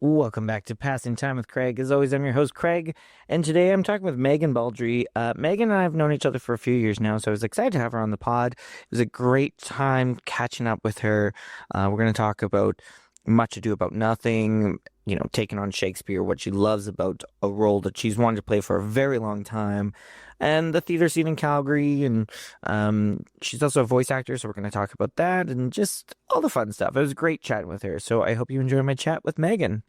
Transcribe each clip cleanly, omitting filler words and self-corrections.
Welcome back to Passing Time with Craig. As always, I'm your host, Craig, and today I'm talking with Megan Baldrey. Megan and I have known each other for a few years now, so I was excited to have her on the pod. It was a great time catching up with her. We're going to talk about Much Ado About Nothing, taking on Shakespeare, what she loves about a role that she's wanted to play for a very long time, and the theater scene in Calgary, and she's also a voice actor, so we're going to talk about that and just all the fun stuff. It was great chatting with her, so I hope you enjoy my chat with Megan.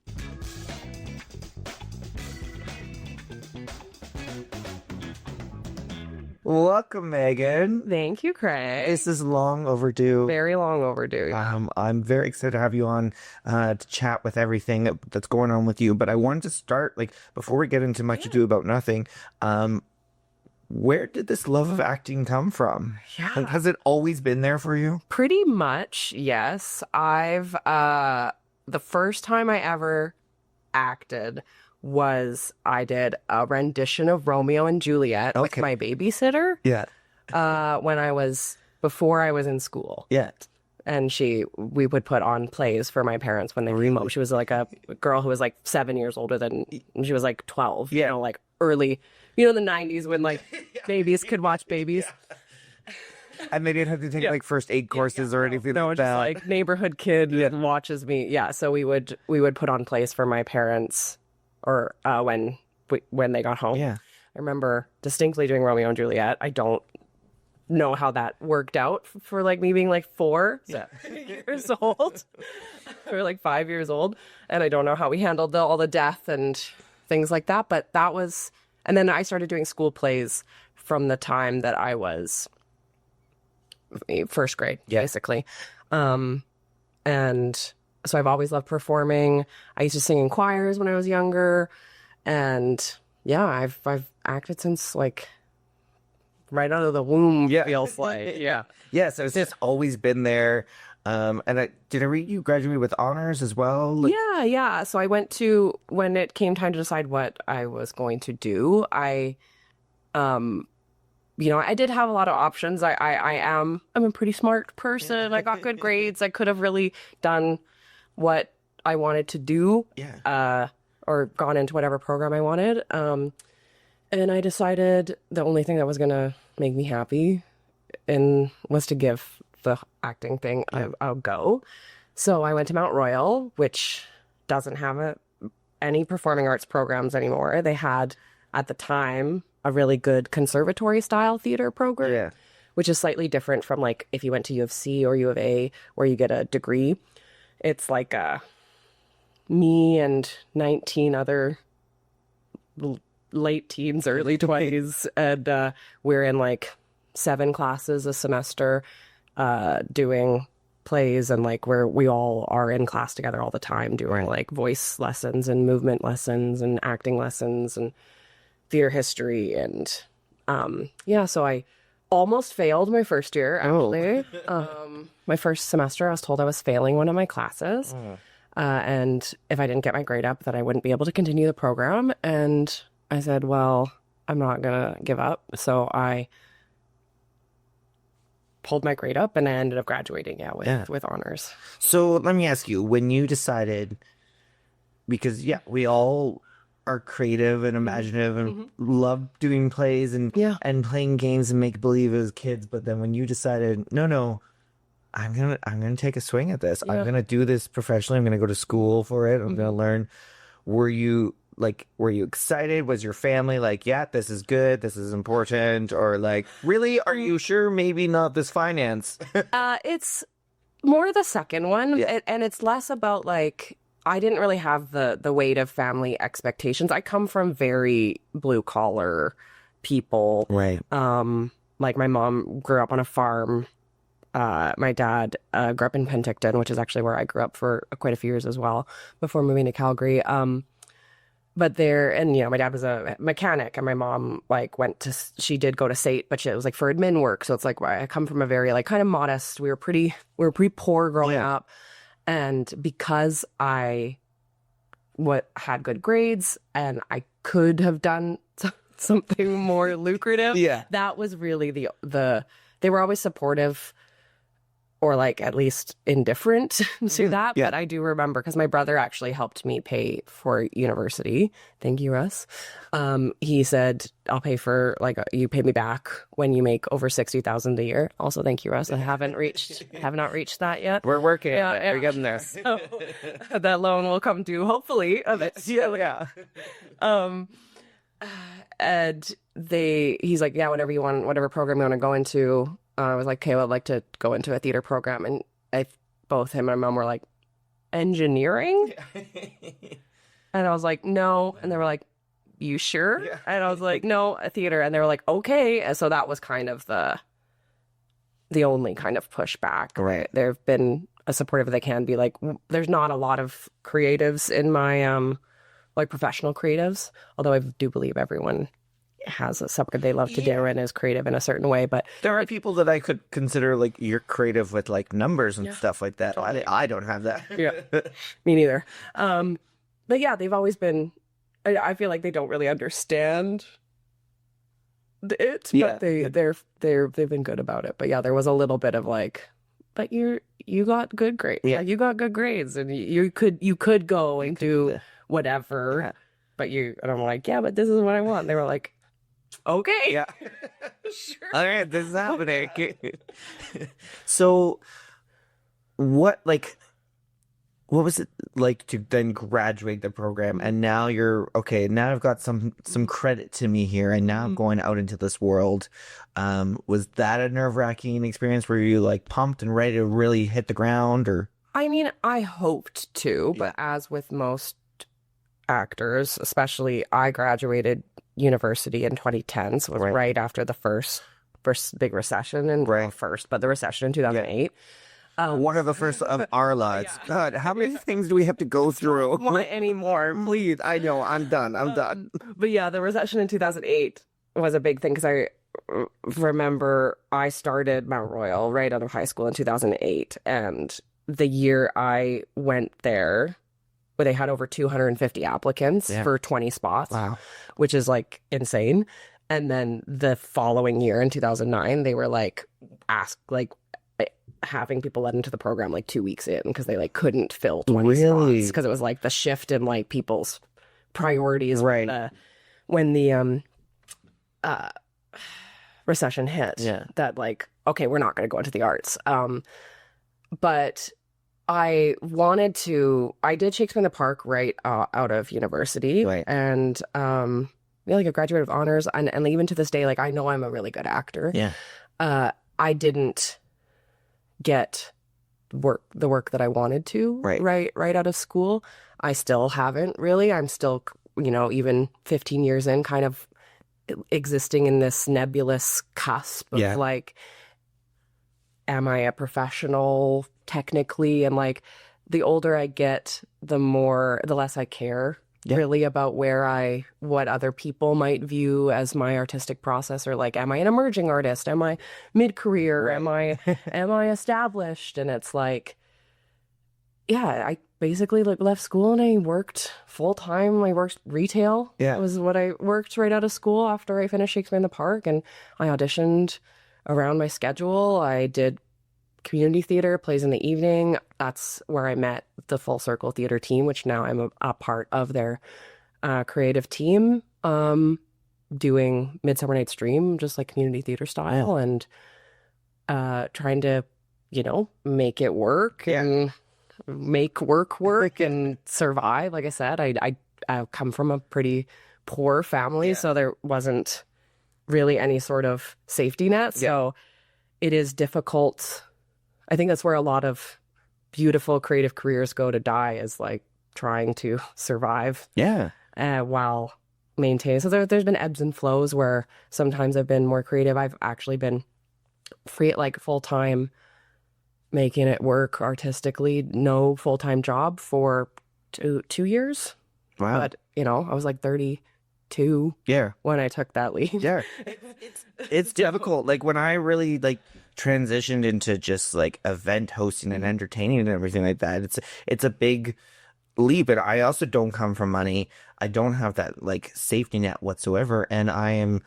Welcome, Megan. Thank you, Craig. This is long overdue. Very long overdue. I'm very excited to have you on to chat with everything that's going on with you. But I wanted to start, before we get into Much Ado About Nothing, where did this love of acting come from? Yeah. Has it always been there for you? Pretty much, yes. The first time I ever acted was I did a rendition of Romeo and Juliet with my babysitter. Yeah. Before I was in school. Yeah. And we would put on plays for my parents when they came home. She was like a girl who was like 7 years older than, she was like 12, like early, the 90s when babies could watch babies. Yeah. And they didn't have to take first aid courses or anything like that. Just like neighborhood kid watches me. Yeah. So we would put on plays for my parents or when they got home. Yeah. I remember distinctly doing Romeo and Juliet. I don't know how that worked out for me being 4 years old or 5 years old. And I don't know how we handled all the death and things like that. But that was, and then I started doing school plays from the time that I was first grade, basically. And so I've always loved performing. I used to sing in choirs when I was younger. And yeah, I've acted since right out of the womb, feels like. Yeah. Yeah, so it's just always been there. And did I read you graduated with honors as well? Yeah. So I went to, when it came time to decide what I was going to do, I did have a lot of options. I'm a pretty smart person. I got good grades. I could have really done what I wanted to do. Yeah. Or gone into whatever program I wanted. And I decided the only thing that was going to make me happy was to give the acting thing a go. So I went to Mount Royal, which doesn't have any performing arts programs anymore. They had, at the time, a really good conservatory style theater program, which is slightly different from if you went to U of C or U of A where you get a degree. It's me and 19 other late teens, early 20s, and we're in 7 classes a semester doing plays, and where we all are in class together all the time doing voice lessons and movement lessons and acting lessons and theater history. And so I almost failed my first year, actually. My first semester, I was told I was failing one of my classes. And if I didn't get my grade up, that I wouldn't be able to continue the program. And I said, well, I'm not going to give up. So I pulled my grade up and I ended up graduating with honors. So let me ask you, when you decided, because we all are creative and imaginative and love doing plays and playing games and make believe as kids, but then when you decided, no, I'm gonna take a swing at this. I'm gonna do this professionally. I'm gonna go to school for it. I'm gonna learn. Were you excited? Was your family this is good, this is important, or really, are you sure? Maybe not this finance. It's more the second one, and it's less about I didn't really have the weight of family expectations. I come from very blue collar people, right? My mom grew up on a farm. My dad grew up in Penticton, which is actually where I grew up for quite a few years as well before moving to Calgary. But my dad was a mechanic, and my mom she did go to SAIT, but it was for admin work. So it's I come from a very kind of modest. We were pretty poor growing up, and because I had good grades and I could have done something more lucrative. Yeah, that was really the they were always supportive or like at least indifferent to that. Yeah. But I do remember because my brother actually helped me pay for university. Thank you, Russ. He said, I'll pay for like you pay me back when you make over 60,000 a year. Also, thank you, Russ. I have not reached that yet. We're working Yeah, on it. yeah. We're getting there. So that loan will come due, hopefully. Yeah. And he's like, yeah, whatever you want, whatever program you want to go into. I was like, okay, well, I'd like to go into a theater program. And both him and my mom were like, engineering? And I was like, no. And they were like, you sure? Yeah. And I was like, no, a theater. And they were like, okay. And so that was kind of the only kind of pushback. Right. They've been as supportive as they can be. Like, there's not a lot of creatives in my like professional creatives, although I do believe everyone has a subject they love to do and is creative in a certain way. But there are people that I could consider like you're creative with like numbers and stuff like that. I don't have that. Yeah, me neither. But yeah, they've always been. I feel like they don't really understand it, but they've been good about it. But yeah, there was a little bit of like, but you got good grades. Yeah, you got good grades, and you could go and do whatever. Yeah. But and I'm like, yeah, but this is what I want. And they were like, okay, yeah, sure. All right, this is happening. So, what was it like to then graduate the program, and now you're okay? Now I've got some credit to me here, and now I'm going out into this world. Was that a nerve-wracking experience? Were you like pumped and ready to really hit the ground, or? I mean, I hoped to, but as with most actors, especially, I graduated university in 2010, so it was right after the first big recession, and but the recession in 2008. One of the first of our lives. Yeah. God, how many things do we have to go through? Don't want anymore. Please, I know, I'm done. But yeah, the recession in 2008 was a big thing because I remember I started Mount Royal right out of high school in 2008, and the year I went there, where they had over 250 applicants for 20 spots, which is like insane. And then the following year in 2009, they were like having people let into the program like 2 weeks in because they like couldn't fill 20 spots because it was like the shift in like people's priorities when the recession hit. That like, okay, we're not going to go into the arts. But I did Shakespeare in the Park right out of university, and like a graduate of honors, and even to this day, like I know I'm a really good actor. I didn't get the work that I wanted to right out of school. I still haven't really. I'm still, even 15 years in, kind of existing in this nebulous cusp of like, am I a professional technically? And like, the older I get, the less I care really about what other people might view as my artistic process, or like, am I an emerging artist? Am I mid-career? Am I established? And it's like, I basically like left school and I worked full time. I worked retail. That was what I worked right out of school after I finished Shakespeare in the Park, and I auditioned around my schedule. I did community theater, plays in the evening. That's where I met the Full Circle Theater team, which now I'm a part of their creative team, doing Midsummer Night's Dream, just like community theater style, and trying to, make it work and make work and survive. Like I said, I come from a pretty poor family, so there wasn't really any sort of safety net. So it is difficult. I think that's where a lot of beautiful creative careers go to die, is like trying to survive while maintaining. So there's been ebbs and flows where sometimes I've been more creative. I've actually been free, like full-time, making it work artistically, no full-time job for 2 years. Wow. But, I was like 32 when I took that leap. It's difficult. Like when I really like transitioned into just like event hosting and entertaining and everything like that, it's a big leap. And I also don't come from money. I don't have that like safety net whatsoever. And I am,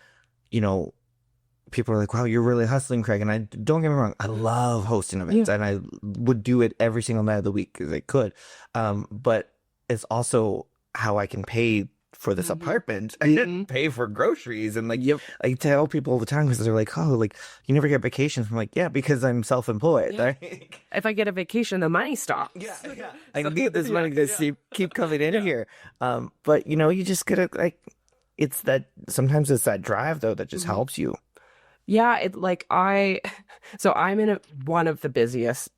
people are like, wow, you're really hustling, Craig. And I don't get me wrong, I love hosting events and I would do it every single night of the week because I could. But it's also how I can pay for this apartment. I didn't pay for groceries. And like, I tell people all the time because they're like, oh, like you never get vacations. I'm like, yeah, because I'm self-employed. Right? If I get a vacation, the money stops. Yeah. I need this money to keep coming in here. But you know, you just gotta like, it's that, sometimes it's that drive though that just helps you. Yeah, so I'm in one of the busiest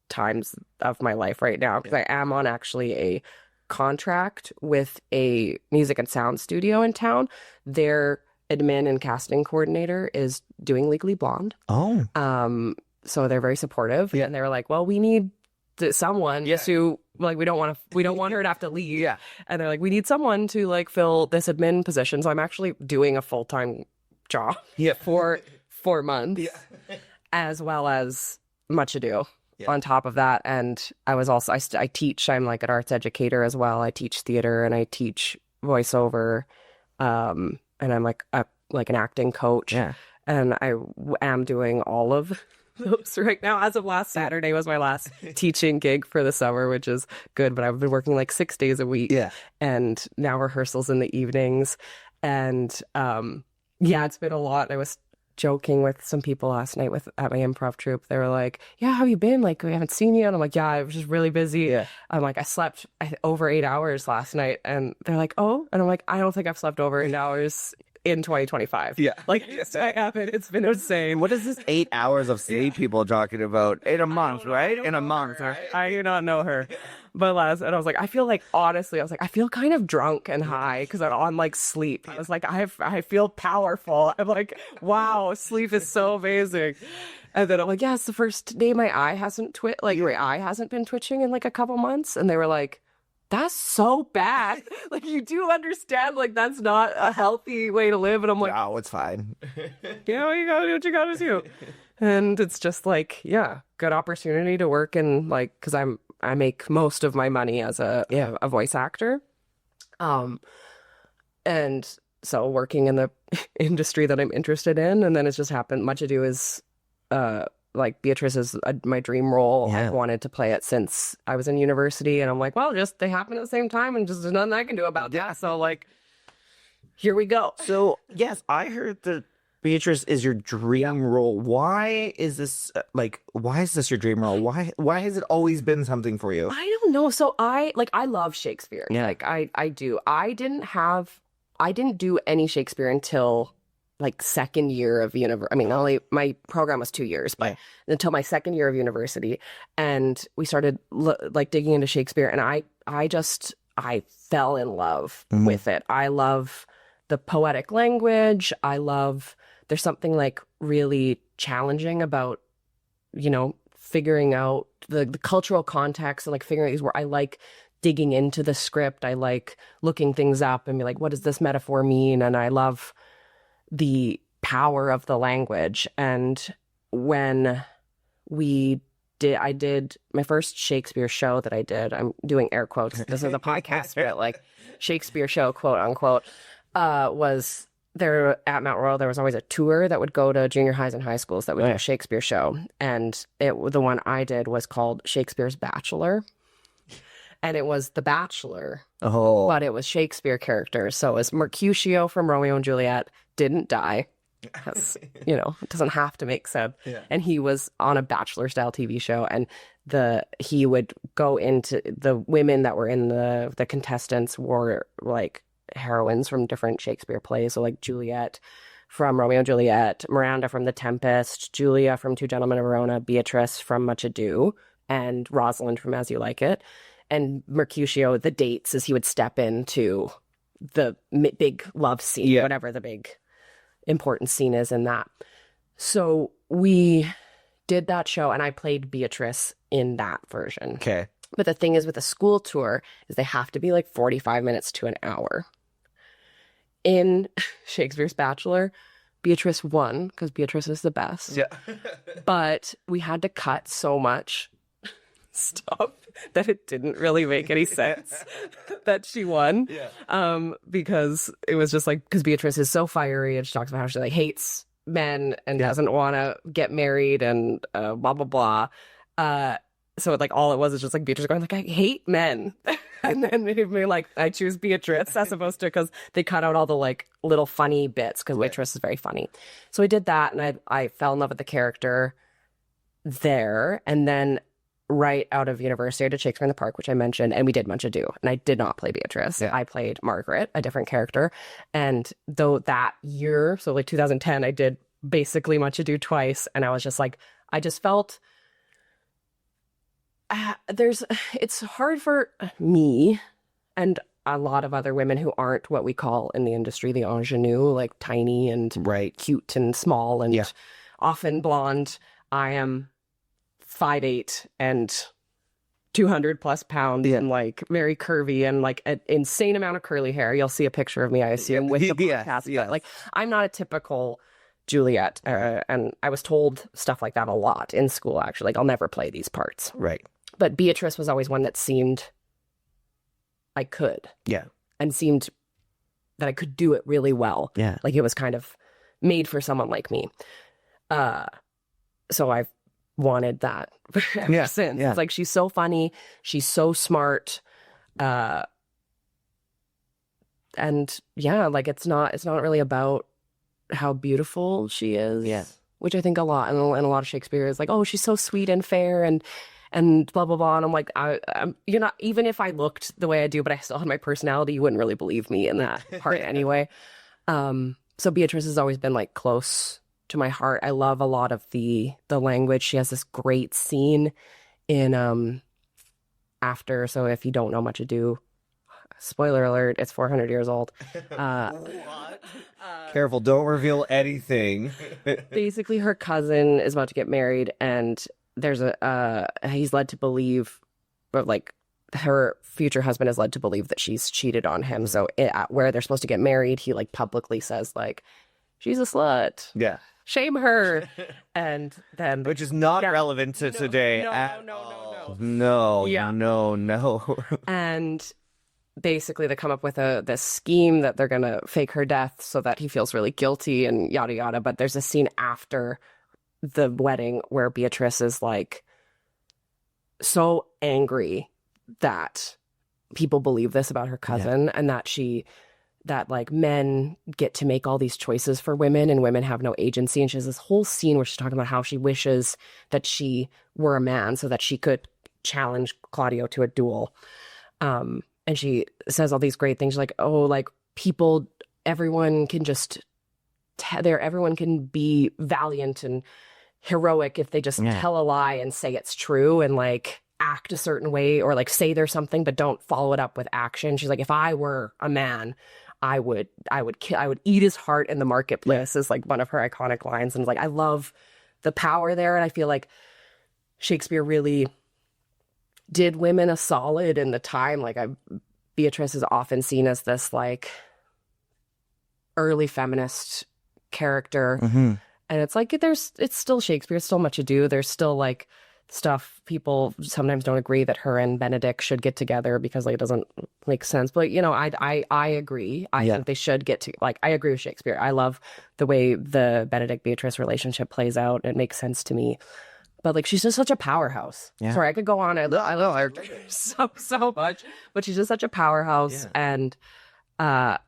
times of my life right now because I am on actually a contract with a music and sound studio in town. Their admin and casting coordinator is doing Legally Blonde. Oh. So they're very supportive, and they were like, "Well, we need someone to like we don't want her to have to leave." Yeah. And they're like, "We need someone to like fill this admin position." So I'm actually doing a full-time job for 4 months, as well as Much Ado on top of that. And I was also I teach. I'm like an arts educator as well. I teach theater and I teach voiceover, and I'm like an acting coach. Yeah. And I am doing all of those right now. As of last Saturday was my last teaching gig for the summer, which is good. But I've been working like 6 days a week. Yeah. And now rehearsals in the evenings. And it's been a lot. I was joking with some people last night at my improv troupe. They were like, yeah, how have you been? Like, we haven't seen you. And I'm like, yeah, I was just really busy. Yeah. I'm like, I slept over 8 hours last night. And they're like, oh. And I'm like, I don't think I've slept over 8 hours in 2025. Yeah. Like, I haven't. It's been insane. What is this 8 hours of sleep people talking about? In a month, right? In a month. I do not know her. But and I was like, I feel like, honestly, I was like, I feel kind of drunk and high because I'm on like sleep. I was like, I feel powerful. I'm like, wow, sleep is so amazing. And then I'm like, yeah, it's the first day my eye hasn't my eye hasn't been twitching in like a couple months. And they were like, that's so bad. Like, you do understand, like, that's not a healthy way to live. And I'm like, no, it's fine. You know, you gotta do what you gotta do. And it's just like, yeah, good opportunity to work in, like, because I make most of my money as a voice actor. And so working in the industry that I'm interested in, and then it's just happened. Much Ado is like Beatrice is my dream role. Yeah. I've wanted to play it since I was in university, and I'm like, well, just they happen at the same time, and just there's nothing I can do about that. So like, here we go. So yes, I heard that Beatrice is your dream role. Why is this why is this your dream role? Why has it always been something for you? I don't know. So I love Shakespeare. Yeah. Like I do. I didn't do any Shakespeare until like second year of university. I mean, not only my program was 2 years, but until my second year of university, and we started digging into Shakespeare, and I fell in love with it. I love the poetic language. There's something like really challenging about, you know, figuring out the cultural context and like figuring out these where I like digging into the script. I like looking things up and be like, what does this metaphor mean? And I love the power of the language. And when I did my first Shakespeare show that I did, I'm doing air quotes, this is a podcast, but like Shakespeare show, quote unquote, was there at Mount Royal. There was always a tour that would go to junior highs and high schools that would do a Shakespeare show. And the one I did was called Shakespeare's Bachelor. And it was The Bachelor, but it was Shakespeare characters. So it was Mercutio from Romeo and Juliet didn't die. Because, you know, it doesn't have to make sense. Yeah. And he was on a Bachelor-style TV show. And he would go into the women that were in the contestants were like heroines from different Shakespeare plays. So like Juliet from Romeo and Juliet, Miranda from The Tempest, Julia from Two Gentlemen of Verona, Beatrice from Much Ado, and Rosalind from As You Like It. And Mercutio, the dates as he would step into the big love scene, whatever the big important scene is in that. So we did that show, and I played Beatrice in that version. Okay. But the thing is with a school tour is they have to be like 45 minutes to an hour. In Shakespeare's Bachelor, Beatrice won because Beatrice is the best. Yeah. But we had to cut so much stuff that it didn't really make any sense that she won. Yeah. Because it was just like, because Beatrice is so fiery and she talks about how she like hates men and Yeah. doesn't want to get married and blah blah blah. So like all it was is just like Beatrice going like, I hate men. And then it'd be like, I choose Beatrice as opposed to, because they cut out all the like little funny bits because Beatrice is very funny. So I did that, and I fell in love with the character there. And then right out of university, I did Shakespeare in the Park, which I mentioned, and we did Much Ado. And I did not play Beatrice. Yeah. I played Margaret, a different character. And though that year, so like 2010, I did basically Much Ado twice. And I was just like, I just felt it's hard for me and a lot of other women who aren't what we call in the industry the ingenue, like tiny and cute and small and often blonde. I am 5'8" and 200 plus pounds and like very curvy and like an insane amount of curly hair. You'll see a picture of me, I assume, with the podcast. But like, I'm not a typical Juliet, and I was told stuff like that a lot in school. Actually, like, I'll never play these parts. Right. But Beatrice was always one that seemed I could. Yeah. And seemed that I could do it really well. Yeah. Like it was kind of made for someone like me. So I've wanted that ever since. Yeah. It's like, she's so funny. She's so smart. And yeah, like it's not really about how beautiful she is. Yeah. Which I think a lot, and a lot of Shakespeare is like, oh, she's so sweet and fair and blah blah blah. And I'm like, you're not, even if I looked the way I do, but I still had my personality, you wouldn't really believe me in that part anyway. So Beatrice has always been like close to my heart. I love a lot of the language. She has this great scene in After. So if you don't know Much Ado, spoiler alert, it's 400 years old. Careful, don't reveal anything. Basically, her cousin is about to get married, and there's he's led to believe, or like her future husband is led to believe that she's cheated on him. So where they're supposed to get married, he like publicly says like, she's a slut. Yeah. Shame her. And then, Which is not relevant to today. No. And basically they come up with this scheme that they're gonna fake her death so that he feels really guilty and yada yada. But there's a scene after the wedding where Beatrice is like so angry that people believe this about her cousin, and that like men get to make all these choices for women and women have no agency. And she has this whole scene where she's talking about how she wishes that she were a man so that she could challenge Claudio to a duel. And she says all these great things like, oh, like everyone can just everyone can be valiant and heroic if they just tell a lie and say it's true and like act a certain way, or like say there's something but don't follow it up with action. She's like, if I were a man, I would eat his heart in the marketplace, is like one of her iconic lines. And like, I love the power there, and I feel like Shakespeare really did women a solid in the time. Like Beatrice is often seen as this like early feminist character. Mm-hmm. And it's like, it's still Shakespeare, it's still Much Ado. There's still like stuff people sometimes don't agree that her and Benedict should get together because like it doesn't make sense. But you know, I agree. I think they should get to, like, I agree with Shakespeare. I love the way the Benedict Beatrice relationship plays out. It makes sense to me. But like, she's just such a powerhouse. Yeah. Sorry, I could go on. I know so much, but she's just such a powerhouse. Yeah. And I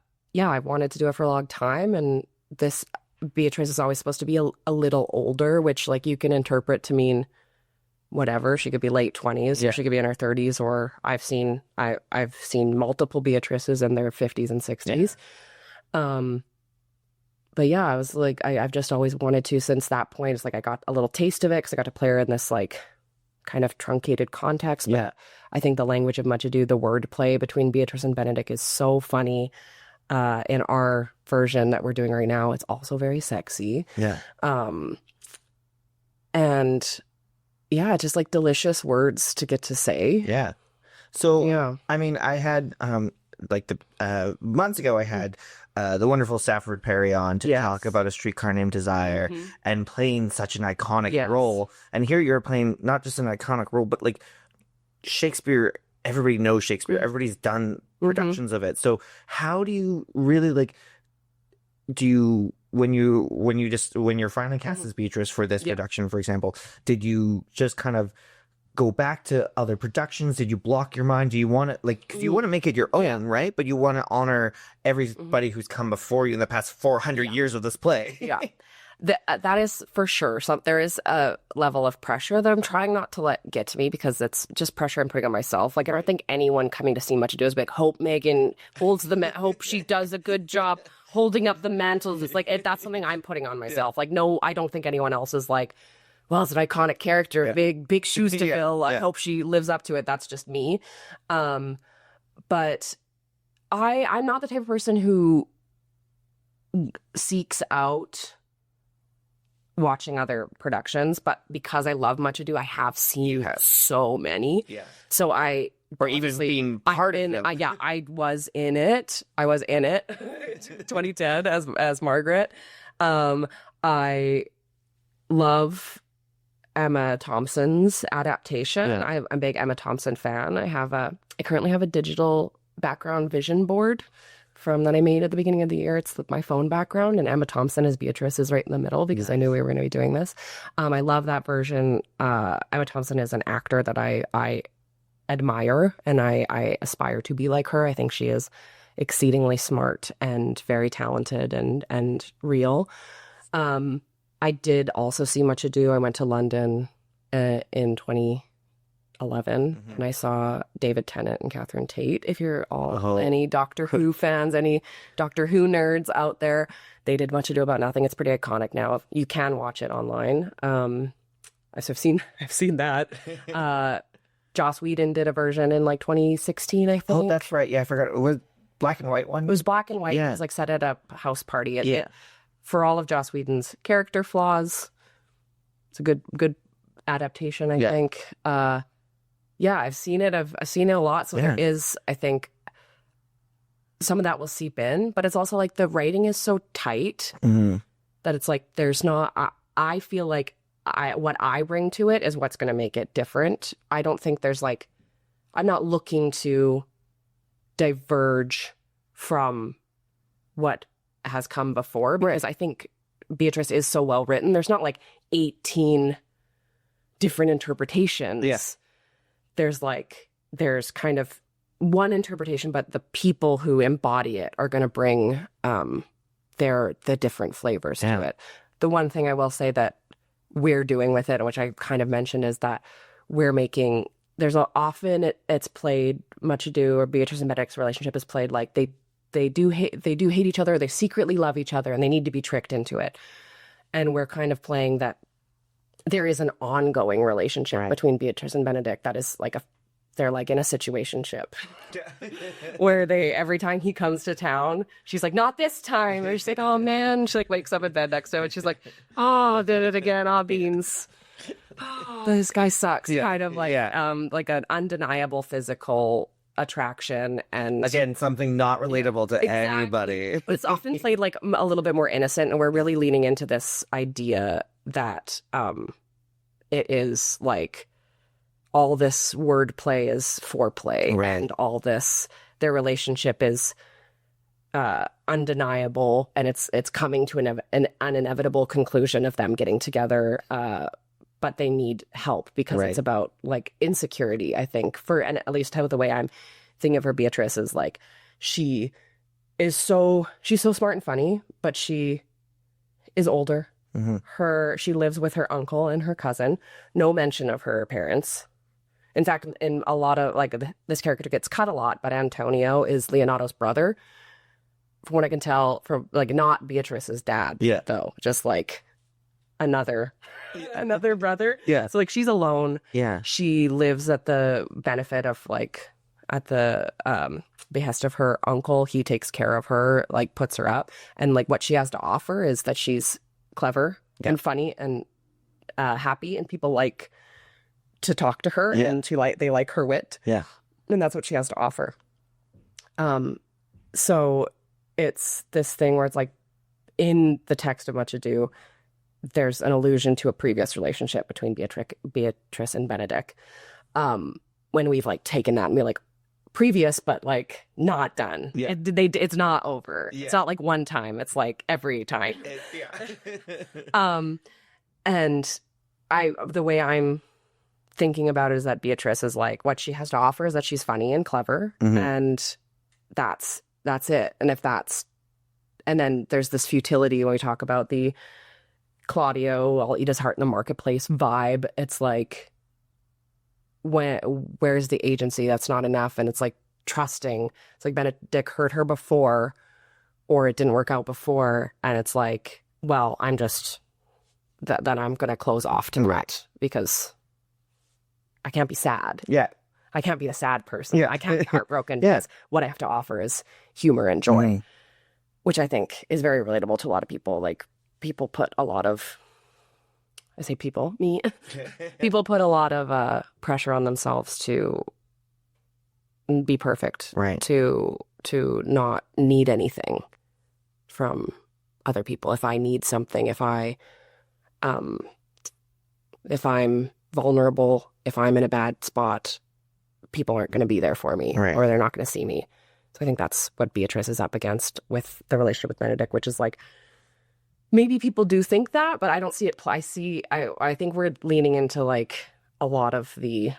wanted to do it for a long time. And this Beatrice is always supposed to be a little older, which like you can interpret to mean whatever. She could be late 20s, or she could be in her 30s, or I've seen multiple Beatrices in their 50s and 60s. Yeah. But yeah, I was like, I've just always wanted to since that point. It's like I got a little taste of it because I got to play her in this like kind of truncated context. But I think the language of Much Ado, the wordplay between Beatrice and Benedict is so funny. In our version that we're doing right now, it's also very sexy. Yeah. And yeah, just like delicious words to get to say. Yeah. So, I mean, I had, like months ago, I had the wonderful Stafford Perry on to talk about A Streetcar Named Desire, and playing such an iconic role. And here you're playing not just an iconic role, but like Shakespeare. Everybody knows Shakespeare. Everybody's done productions of it. So how do you really like, do you when you're finally cast as Beatrice for this production, for example, did you just kind of go back to other productions? Did you block your mind? Do you want to, like, 'cause you want to make it your own, right? But you want to honor everybody who's come before you in the past 400 years of this play. Yeah. That is for sure. So there is a level of pressure that I'm trying not to let get to me, because it's just pressure I'm putting on myself. Like, I don't think anyone coming to see Much Ado is like, hope Megan holds hope she does a good job holding up the mantles. It's like, that's something I'm putting on myself. Like, no, I don't think anyone else is like, well, it's an iconic character, big shoes to fill. I hope she lives up to it. That's just me. But I'm not the type of person who seeks out watching other productions, but because I love Much Ado, I have seen so many. Yeah. So or even being part of it. I was in it. 2010 as Margaret. I love Emma Thompson's adaptation. I'm a big Emma Thompson fan. I currently have a digital background vision board that I made at the beginning of the year. It's my phone background, and Emma Thompson as Beatrice is right in the middle, because I knew we were going to be doing this. I love that version. Emma Thompson is an actor that I admire, and I aspire to be like her. I think she is exceedingly smart and very talented and real. I did also see Much Ado. I went to London in 2011, and I saw David Tennant and Catherine Tate. If you're any Doctor Who fans, any Doctor Who nerds out there, they did Much Ado About Nothing. It's pretty iconic now. You can watch it online. I've seen that. Joss Whedon did a version in like 2016, I think. Oh, that's right. Yeah, I forgot. It was black and white one. It was black and white. It was like set at a house party. For all of Joss Whedon's character flaws, it's a good adaptation, I think. I've seen it. I've seen it a lot. So there is, I think, some of that will seep in, but it's also like the writing is so tight that it's like there's not. I feel like what I bring to it is what's going to make it different. I don't think there's like, I'm not looking to diverge from what has come before, whereas I think Beatrice is so well written. There's not like 18 different interpretations. Yes. There's kind of one interpretation, but the people who embody it are going to bring the different flavors to it. The one thing I will say that we're doing with it, which I kind of mentioned, is that often it's played, Much Ado or Beatrice and Benedict's relationship is played like they do hate each other, they secretly love each other, and they need to be tricked into it. And we're kind of playing that there is an ongoing relationship between Beatrice and Benedict that is like they're like in a situationship where every time he comes to town, she's like, not this time. And she's like, oh man. She like wakes up in bed next to him and she's like, oh, did it again. Oh, beans. This guy sucks. Kind of like an undeniable physical attraction, and again, something not relatable to anybody. But it's often played like a little bit more innocent, and we're really leaning into this idea that it is like all this wordplay is foreplay, and all this, their relationship is undeniable, and it's coming to an inevitable conclusion of them getting together, but they need help because it's about like insecurity, I think, and at least how the way I'm thinking of her, Beatrice, is like she's so smart and funny, but she is older. She lives with her uncle and her cousin. No mention of her parents. In fact, in a lot of like this character gets cut a lot, but Antonio is Leonato's brother. From what I can tell, from like not Beatrice's dad, though, just like another brother. Yeah. So like she's alone. Yeah. She lives at the benefit of like at the behest of her uncle. He takes care of her, like puts her up, and like what she has to offer is that she's clever and funny and happy, and people like to talk to her, and they like her wit. Yeah. And that's what she has to offer. So it's this thing where it's like in the text of Much Ado, there's an allusion to a previous relationship between Beatrice and Benedict. When we've like taken that and we like previous, but like not done. Yeah. It's not over. Yeah. It's not like one time. It's like every time. And the way I'm thinking about it is that Beatrice is like, what she has to offer is that she's funny and clever, and that's it. And then there's this futility when we talk about the Claudio, I'll eat his heart in the marketplace vibe. It's like, where's the agency? That's not enough. And it's like trusting. It's like Benedict hurt her before, or it didn't work out before, and it's like, well, I'm just then I'm gonna close off to that because I can't be sad. Yeah. I can't be a sad person. Yeah. I can't be heartbroken because what I have to offer is humor and joy, which I think is very relatable to a lot of people. Like, people put a lot of, I say people, me, people put a lot of pressure on themselves to be perfect, Right. to not need anything from other people. If I need something, if I'm vulnerable, if I'm in a bad spot, people aren't going to be there for me, Right. or they're not going to see me. So I think that's what Beatrice is up against with the relationship with Benedict, which is like, maybe people do think that, but I don't see it. I think we're leaning into like a lot of the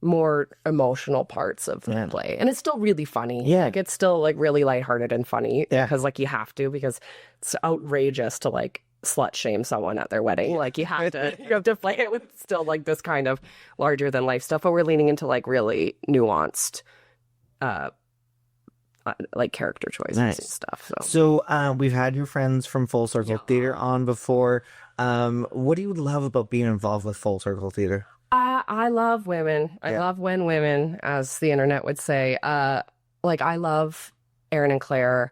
more emotional parts of the play, and it's still really funny. Yeah. Like, it's still like really lighthearted and funny. Yeah. Because like you have to, because it's outrageous to like slut shame someone at their wedding. Like, you have to play it with still like this kind of larger than life stuff, but we're leaning into like really nuanced like character choices and stuff. So we've had your friends from Full Circle Theatre on before. What do you love about being involved with Full Circle Theatre? I love women. I love when women, as the internet would say. Like, I love Aaron and Claire.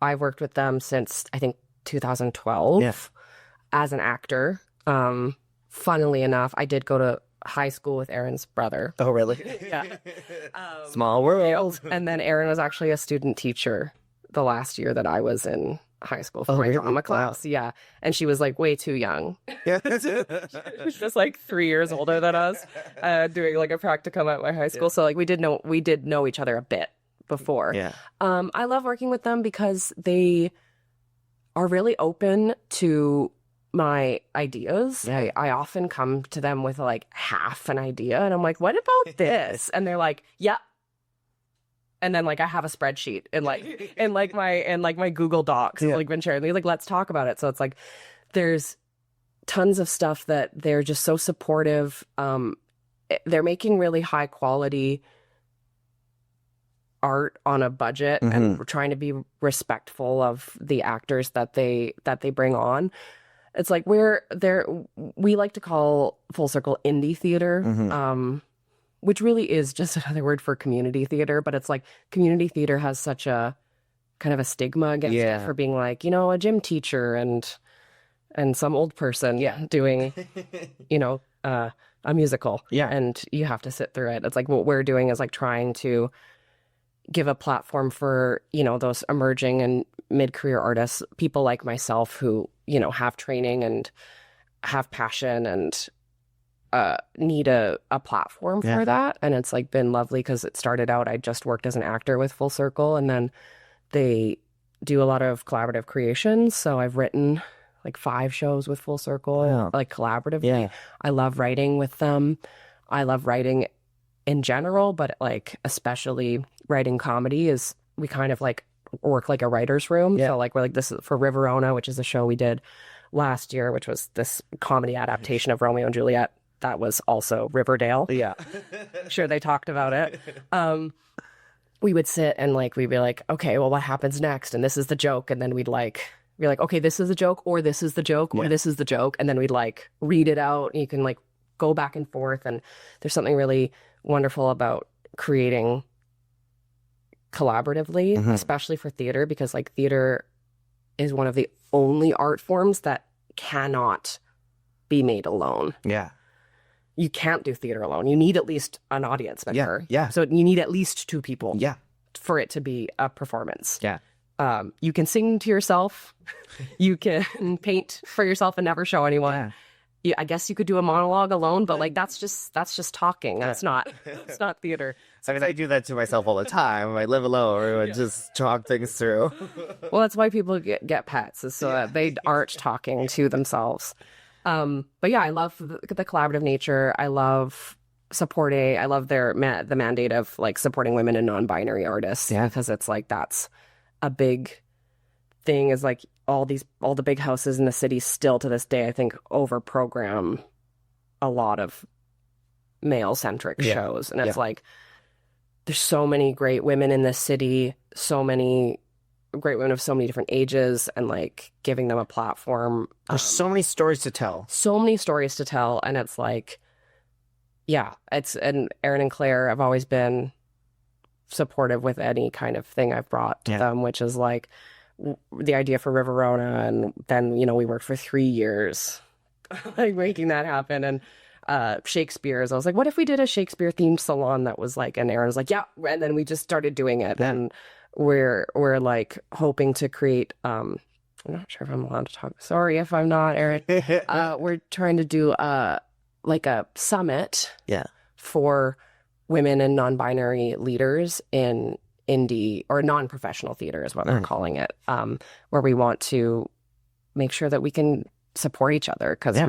I've worked with them since, I think, 2012 as an actor. Funnily enough, I did go to high school with Aaron's brother. Oh, really? Yeah. Small world. And then Aaron was actually a student teacher the last year that I was in high school for my really? drama class. Wow. Yeah. And she was like way too young. Yeah. She was just like 3 years older than us, doing like a practicum at my high school. So like we did know each other a bit before. Yeah. I love working with them because they are really open to my ideas. Yeah. I often come to them with like half an idea, and I'm like, what about this? And they're like, yeah. And then like I have a spreadsheet and my Google Docs like been sharing. They're like, let's talk about it. So it's like there's tons of stuff that they're just so supportive. They're making really high quality art on a budget, and we're trying to be respectful of the actors that they bring on. It's like we like to call Full Circle indie theater, which really is just another word for community theater. But it's like community theater has such a kind of a stigma against it for being like, a gym teacher and some old person doing, a musical. Yeah. And you have to sit through it. It's like what we're doing is like trying to give a platform for, those emerging and mid-career artists, people like myself who, have training and have passion and need a platform for that. And it's like been lovely because it started out, I just worked as an actor with Full Circle, and then they do a lot of collaborative creations. So I've written like 5 shows with Full Circle, like collaboratively. Yeah. I love writing with them. I love writing in general, but like especially writing comedy is, we kind of like work like a writer's room. So like we're like, this is for Riverona, which is a show we did last year, which was this comedy adaptation of Romeo and Juliet. That was also Riverdale. Yeah. I'm sure they talked about it. We would sit and like, we'd be like, okay, well, what happens next? And this is the joke. And then we'd like, be like, okay, this is the joke, or this is the joke, or this is the joke. And then we'd like read it out, and you can like go back and forth. And there's something really wonderful about creating collaboratively, especially for theater, because like theater is one of the only art forms that cannot be made alone. Yeah. You can't do theater alone. You need at least an audience member. Yeah. So you need at least 2 people. Yeah. For it to be a performance. Yeah. You can sing to yourself. You can paint for yourself and never show anyone. I guess you could do a monologue alone, but like that's just talking. That's not it's not theater. I mean, I do that to myself all the time. I live alone and just talk things through. Well, that's why people get pets, is so that they aren't talking to themselves. But yeah, I love the collaborative nature. I love supporting. I love the mandate of like supporting women and non-binary artists. Yeah. Because it's like that's a big thing. Is like all the big houses in the city still to this day, I think, over program a lot of male centric shows, and it's like there's so many great women in this city, so many great women of so many different ages, and like giving them a platform. There's so many stories to tell. So many stories to tell, and it's like, yeah, and Erin and Claire have always been supportive with any kind of thing I've brought to them, which is like the idea for River Rona, and then we worked for 3 years like making that happen. And Shakespeare's, I was like, what if we did a Shakespeare themed salon that was like, and Aaron was like, yeah, and then we just started doing it. And we're like hoping to create I'm not sure if I'm allowed to talk, sorry if I'm not, Aaron. We're trying to do like a summit for women and non-binary leaders in indie or non-professional theater is what we're calling it, where we want to make sure that we can support each other, because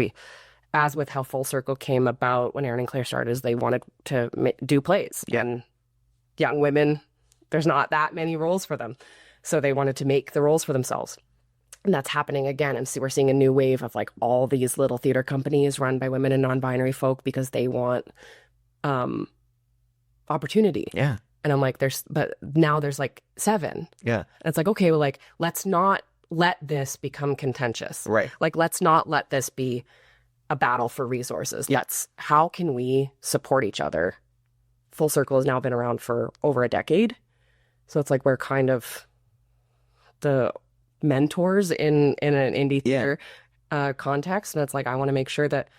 as with how Full Circle came about when Aaron and Claire started, is they wanted to do plays, and young women, there's not that many roles for them, so they wanted to make the roles for themselves. And that's happening again. And so we're seeing a new wave of like all these little theater companies run by women and non-binary folk because they want opportunity. Yeah. And I'm like, but now there's like 7. Yeah. And it's like, okay, well, like, let's not let this become contentious. Right. Like, let's not let this be a battle for resources. How can we support each other? Full Circle has now been around for over a decade. So it's like we're kind of the mentors in an indie theater context. And it's like, I want to make sure that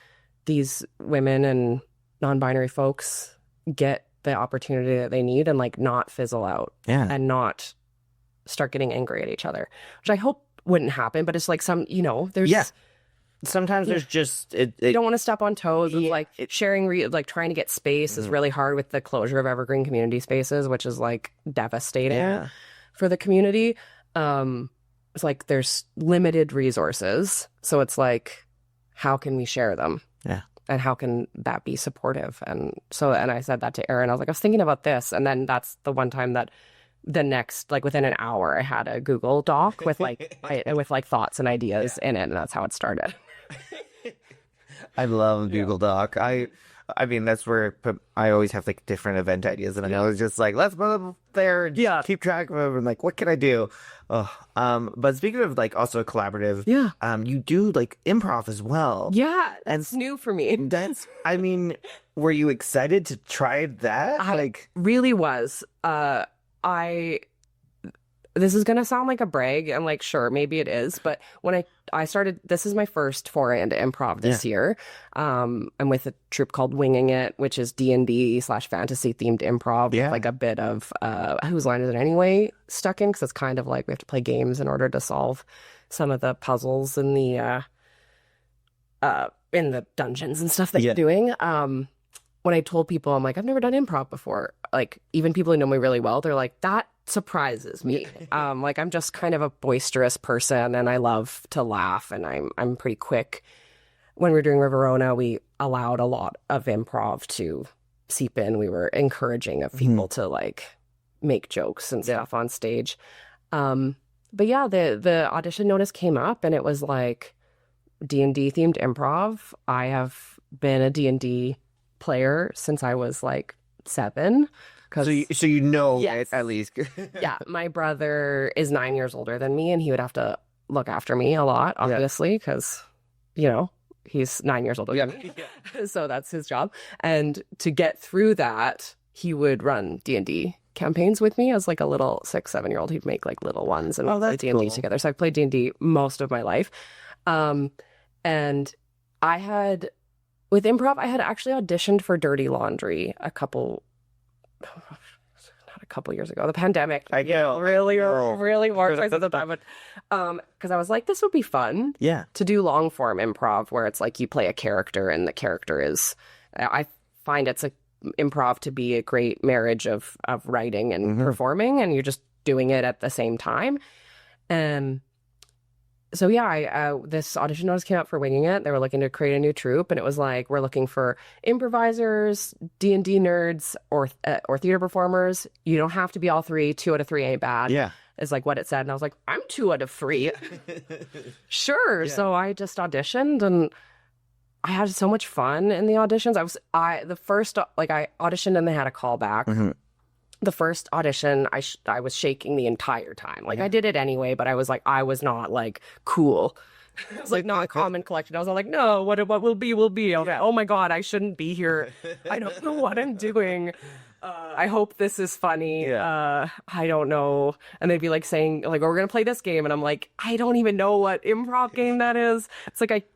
these women and non-binary folks get the opportunity that they need and like not fizzle out and not start getting angry at each other, which I hope wouldn't happen. But it's like there's sometimes there's just you don't want to step on toes with like sharing like trying to get space is really hard with the closure of evergreen community spaces, which is like devastating for the community. It's like there's limited resources, so it's like, how can we share them? And how can that be supportive? And I said that to Erin. I was like, I was thinking about this. And then that's the one time that the next, like within an hour, I had a Google Doc with like, with like thoughts and ideas in it. And that's how it started. I love Google Doc. I mean, that's where I always have like different event ideas. And I was just like, let's put them there and keep track of them. And like, what can I do? But speaking of like also collaborative, you do like improv as well. Yeah, that's new for me. I mean, were you excited to try that? I really was. This is gonna sound like a brag, and like, sure, maybe it is, but when I started, this is my first foray into improv this year. I'm with a troupe called Winging It, which is D&D/fantasy themed improv, like a bit of Whose Line Is It Anyway stuck in, because it's kind of like we have to play games in order to solve some of the puzzles in the dungeons and stuff that you're doing. When I told people, I'm like, I've never done improv before, like even people who know me really well, they're like, that surprises me. Like I'm just kind of a boisterous person and I love to laugh, and I'm pretty quick. When we were doing Riverona, we allowed a lot of improv to seep in. We were encouraging of people to like make jokes and stuff on stage. But yeah, the audition notice came up and it was like D&D themed improv. I have been a D&D player since I was like 7. So you know it, at least. Yeah, my brother is 9 years older than me, and he would have to look after me a lot, obviously, because he's 9 years older than me. So that's his job. And to get through that, he would run D&D campaigns with me as like a little 6-7-year-old. He'd make like little ones and play D&D together. So I played D&D most of my life. And I had, with improv, I had actually auditioned for Dirty Laundry not a couple years ago. The pandemic, I know. really more twice at the time. But because I was like, this would be fun. Yeah. To do long form improv where it's like you play a character and the character is. I find improv to be a great marriage of writing and performing, and you're just doing it at the same time. So yeah, this audition notice came out for Winging It. They were looking to create a new troupe, and it was like, we're looking for improvisers, D&D nerds, or theater performers. You don't have to be all three. 2 out of 3 ain't bad. Yeah. Is like what it said, and I was like, I'm 2 out of 3. Sure. Yeah. So I just auditioned, and I had so much fun in the auditions. I auditioned and they had a callback. The first audition, I was shaking the entire time. Like I did it anyway, but I was like, I was not like cool. I was like not calm and collected. I was like, no, what will be will be. Okay. Oh my God, I shouldn't be here. I don't know what I'm doing. I hope this is funny. Yeah. I don't know. And they'd be like saying like, oh, we're gonna play this game, and I'm like, I don't even know what improv game that is. It's like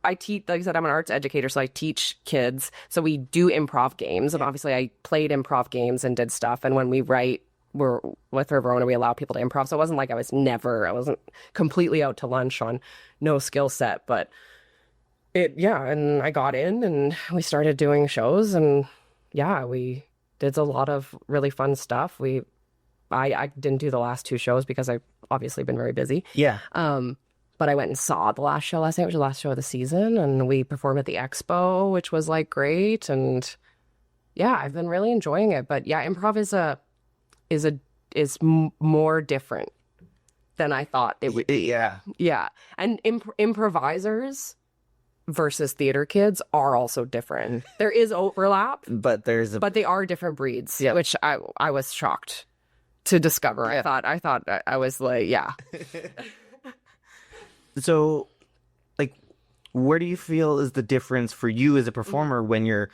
I teach, like I said, I'm an arts educator, so I teach kids. So we do improv games, and obviously I played improv games and did stuff. And when we write, we're with Verona, we allow people to improv. So it wasn't like I wasn't completely out to lunch on no skill set, but and I got in and we started doing shows, and yeah, we did a lot of really fun stuff. I didn't do the last 2 shows because I've obviously been very busy. Yeah. But I went and saw the last show last night, which was the last show of the season, and we performed at the Expo, which was like great. And yeah, I've been really enjoying it. But yeah, improv is more different than I thought it would be. Yeah. Yeah. And improvisers versus theater kids are also different. There is overlap, but they are different breeds, yeah. Which I was shocked to discover. Yeah. I thought I was like, yeah. So, like, where do you feel is the difference for you as a performer when you're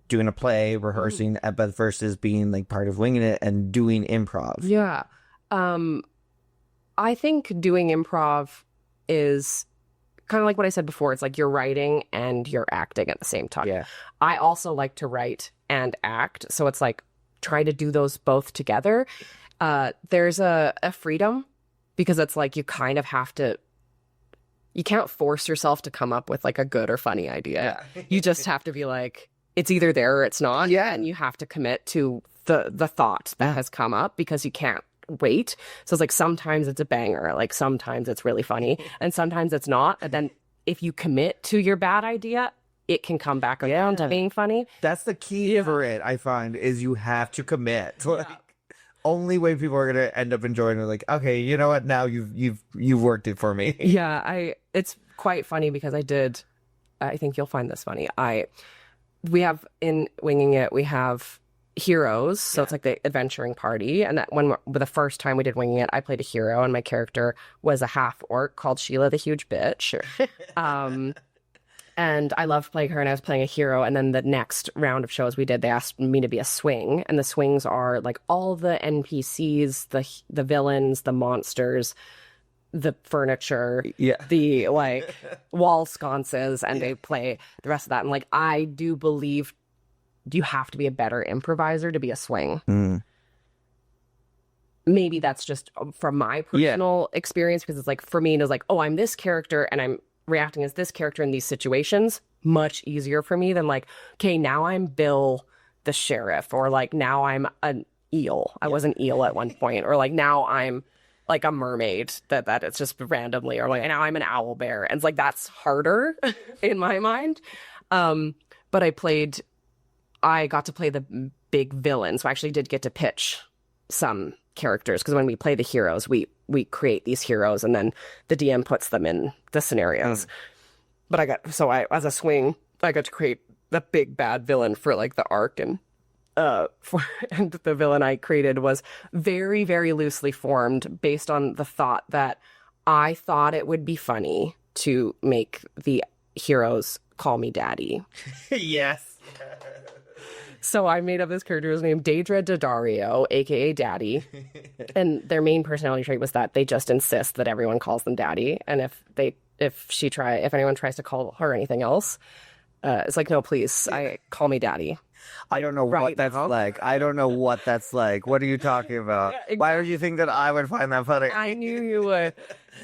doing a play, rehearsing, but versus being like part of Winging It and doing improv? Yeah. I think doing improv is kind of like what I said before. It's like you're writing and you're acting at the same time. Yeah. I also like to write and act. So it's like try to do those both together. There's a freedom, because it's like you kind of have to, you can't force yourself to come up with like a good or funny idea. Yeah. You just have to be like, it's either there or it's not. Yeah. And you have to commit to the thought that has come up, because you can't wait. So it's like sometimes it's a banger, like sometimes it's really funny, and sometimes it's not. And then if you commit to your bad idea, it can come back around to being funny. That's the key for it, I find, is you have to commit. Like, only way people are gonna end up enjoying it, like, okay, you know what, now you've worked it for me. Yeah, it's quite funny because I think you'll find this funny. We have in Winging It, we have heroes, so it's like the adventuring party, and that the first time we did Winging It, I played a hero, and my character was a half orc called Sheila the Huge Bitch. And I loved playing her, and I was playing a hero. And then the next round of shows we did, they asked me to be a swing. And the swings are like all the NPCs, the villains, the monsters, the furniture, the like wall sconces, and they play the rest of that. And like, I do believe you have to be a better improviser to be a swing. Maybe that's just from my personal experience, because it's like, for me, it was like, oh, I'm this character and I'm reacting as this character in these situations. Much easier for me than like, okay, now I'm Bill the sheriff, or like now I'm an eel. I was an eel at one point, or like now I'm like a mermaid that it's just randomly, or like now I'm an owl bear, and it's like that's harder in my mind. But I got to play the big villain, so I actually did get to pitch some characters, because when we play the heroes, we create these heroes, and then the DM puts them in the scenarios. But as a swing, I got to create the big bad villain for like the arc, and and the villain I created was very, very loosely formed based on the thought that I thought it would be funny to make the heroes call me daddy. Yes. So I made up this character who's named Daedra Daddario, aka Daddy. And their main personality trait was that they just insist that everyone calls them daddy. And if anyone tries to call her anything else, It's like, no, please, call me daddy. I don't know what Right that's now. like. I don't know what that's like. What are you talking about? Yeah, Why would you think that I would find that funny? I knew you would.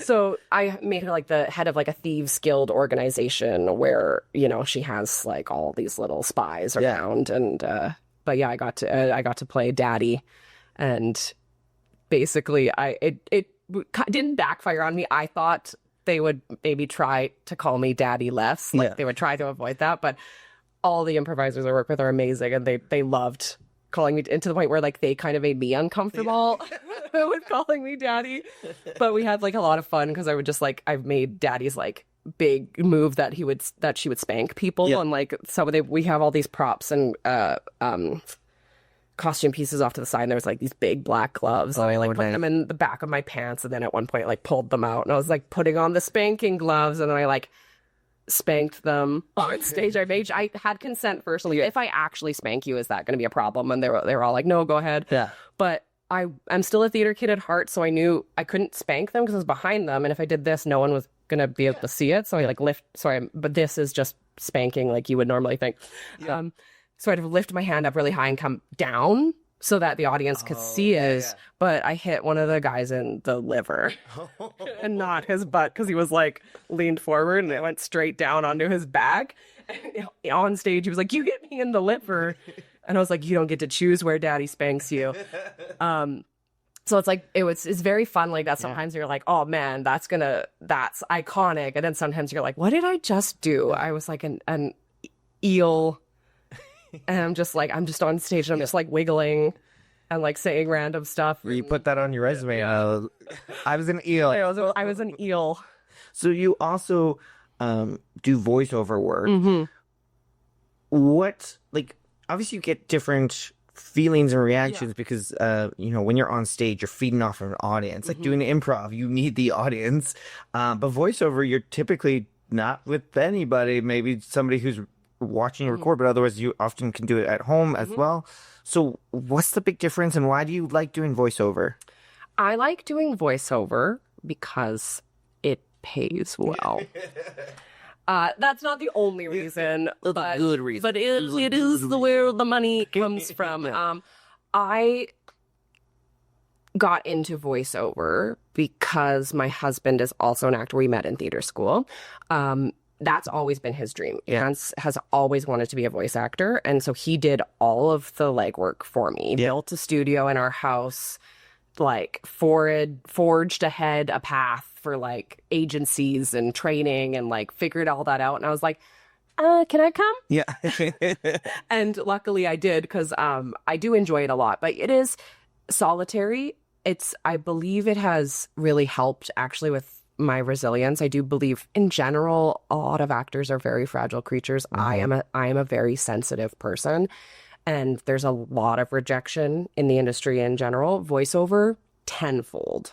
So I made her like the head of like a thieves guild organization where, you know, she has like all these little spies Yeah. around. And but yeah, I got to play daddy, and basically it didn't backfire on me. I thought they would maybe try to call me daddy less, like Yeah. they would try to avoid that, but all the improvisers I work with are amazing, and they loved calling me, and to the point where like they kind of made me uncomfortable with calling me daddy. But we had like a lot of fun because I would just like, I've made daddy's like big move that she would spank people. Yeah. And like we have all these props and costume pieces off to the side, and there was like these big black gloves, and I like put nice. them in the back of my pants, and then at one point like pulled them out, and I was like putting on the spanking gloves, and then I like spanked them on stage. I had consent first. Like, if I actually spank you, is that going to be a problem? And they were all like, no, go ahead. Yeah. But I'm still a theater kid at heart, so I knew I couldn't spank them because I was behind them, and if I did this, no one was gonna be able to see it. So I like lift. Sorry, but this is just spanking like you would normally think. Yeah. So I'd lift my hand up really high and come down so that the audience could see it. yeah. But I hit one of the guys in the liver and not his butt, because he was like leaned forward and it went straight down onto his back. And on stage, he was like, "You hit me in the liver." And I was like, "You don't get to choose where daddy spanks you." So it's like, it's very fun like that. Sometimes you're like, oh man, that's iconic. And then sometimes you're like, what did I just do? I was like an eel. And I'm just on stage and I'm just like wiggling and like saying random stuff. You put that on your resume. I was an eel. I was an eel. So you also do voiceover work. Mm-hmm. What, like, obviously you get different feelings and reactions because, you know, when you're on stage, you're feeding off of an audience. Like doing improv, you need the audience. But voiceover, you're typically not with anybody, maybe somebody who's watching you record, but otherwise you often can do it at home as well. So what's the big difference and why do you like doing voiceover? I like doing voiceover because it pays well. That's not the only reason, but good reason. But it is where the money comes from. I got into voiceover because my husband is also an actor. We met in theater school. That's always been his dream. Hans has always wanted to be a voice actor, and so he did all of the legwork for me. Built a studio in our house, like forged ahead a path for like agencies and training, and like figured all that out. And I was like, can I come? Yeah. And luckily I did, because I do enjoy it a lot, but it is solitary. I believe it has really helped actually with my resilience. I do believe in general, a lot of actors are very fragile creatures. I am a very sensitive person, and there's a lot of rejection in the industry in general. Voiceover, tenfold.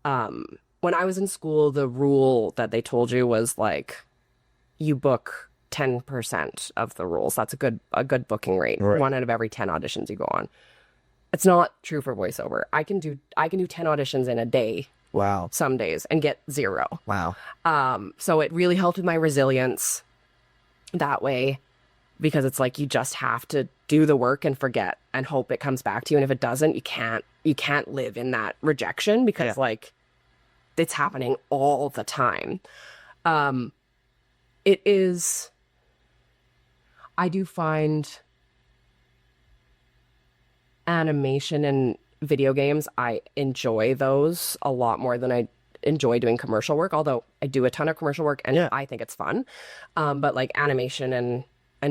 When I was in school, the rule that they told you was like, you book 10% of the rules. That's a good booking rate. Right. 1 out of every 10 auditions you go on. It's not true for voiceover. I can do 10 auditions in a day. Wow. Some days and get 0. Wow. So it really helped with my resilience that way, because it's like you just have to do the work and forget and hope it comes back to you. And if it doesn't, you can't live in that rejection, because like it's happening all the time. It is, I do find animation and video games, I enjoy those a lot more than I enjoy doing commercial work, although I do a ton of commercial work and I think it's fun. But like animation and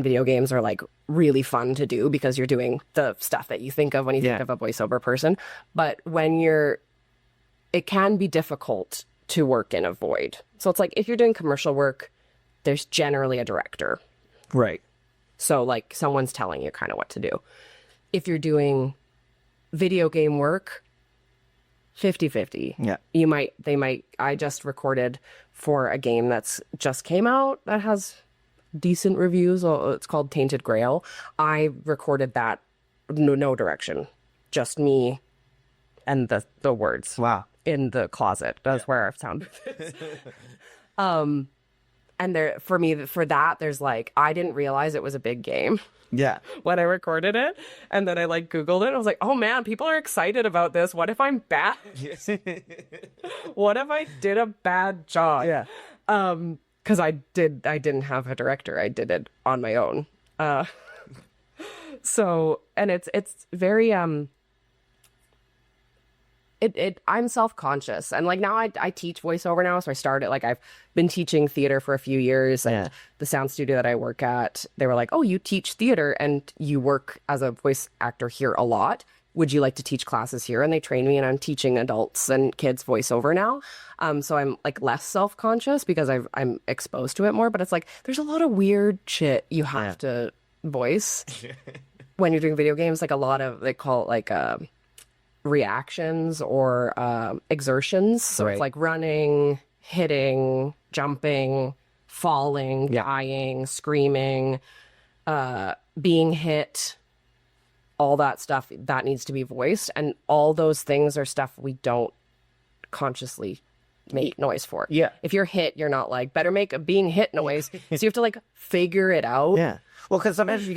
video games are like really fun to do, because you're doing the stuff that you think of when you think of a voiceover person. But it can be difficult to work in a void. So it's like, if you're doing commercial work, there's generally a director. Right. So like someone's telling you kind of what to do. If you're doing video game work, 50-50. Yeah. I just recorded for a game that's just came out that has decent reviews. It's called Tainted Grail. I recorded that, no direction, just me and the words. Wow. In the closet. That's where our sound is. And there, for me, for that, there's like, I didn't realize it was a big game Yeah. when I recorded it. And then I like Googled it. I was like, oh man, people are excited about this. What if I'm bad? What if I did a bad job? Yeah. Because I didn't have a director. I did it on my own. So, and it's very, I'm self-conscious, and like now I teach voiceover now. So I started, like, I've been teaching theater for a few years, and the sound studio that I work at, they were like, oh, you teach theater and you work as a voice actor here a lot. Would you like to teach classes here? And they trained me, and I'm teaching adults and kids voiceover now. So I'm like less self-conscious because I'm exposed to it more, but it's like, there's a lot of weird shit you have to voice when you're doing video games. Like a lot of, they call it like, reactions or exertions. So it's like running, hitting, jumping, falling, dying, screaming, being hit, all that stuff that needs to be voiced. And all those things are stuff we don't consciously make noise for. Yeah. If you're hit, you're not like, better make a being hit noise. So you have to like figure it out. Yeah. Well, because sometimes you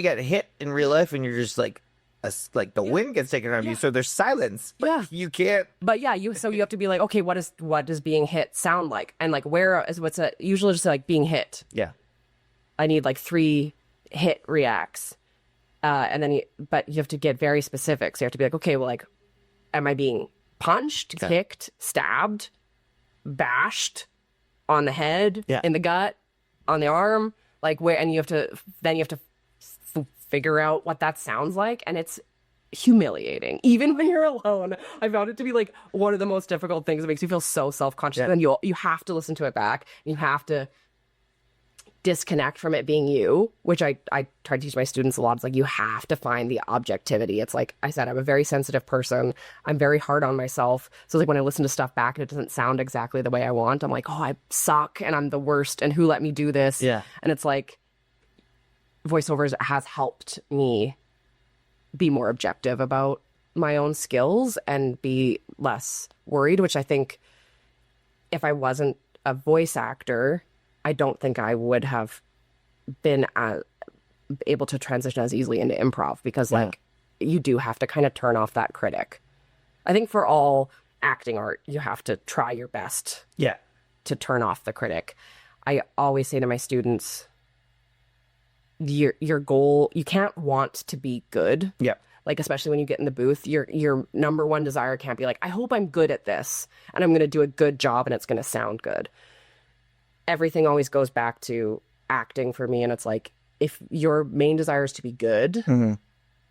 get hit in real life and you're just like, the wind gets taken out of you, so there's silence. But you can't. But yeah, you have to be like, okay, what does being hit sound like, and like where is usually just like being hit. Yeah, I need like 3 hit reacts, and then but you have to get very specific. So you have to be like, okay, well, like, am I being punched, kicked, stabbed, bashed on the head, in the gut, on the arm, like where? And you have to figure out what that sounds like, and it's humiliating. Even when you're alone, I found it to be like one of the most difficult things. It makes you feel so self-conscious. And you have to listen to it back. You have to disconnect from it being you, which I try to teach my students a lot. It's like, you have to find the objectivity. It's like I said, I'm a very sensitive person. I'm very hard on myself. So like when I listen to stuff back and it doesn't sound exactly the way I want, I'm like, oh, I suck and I'm the worst and who let me do this? Yeah. And it's like, voiceovers has helped me be more objective about my own skills and be less worried, which I think if I wasn't a voice actor, I don't think I would have been able to transition as easily into improv, because like you do have to kind of turn off that critic. I think for all acting art, you have to try your best to turn off the critic. I always say to my students, your goal, you can't want to be good. Yeah. Like, especially when you get in the booth, your number one desire can't be like, I hope I'm good at this and I'm going to do a good job and it's going to sound good. Everything always goes back to acting for me. And it's like, if your main desire is to be good,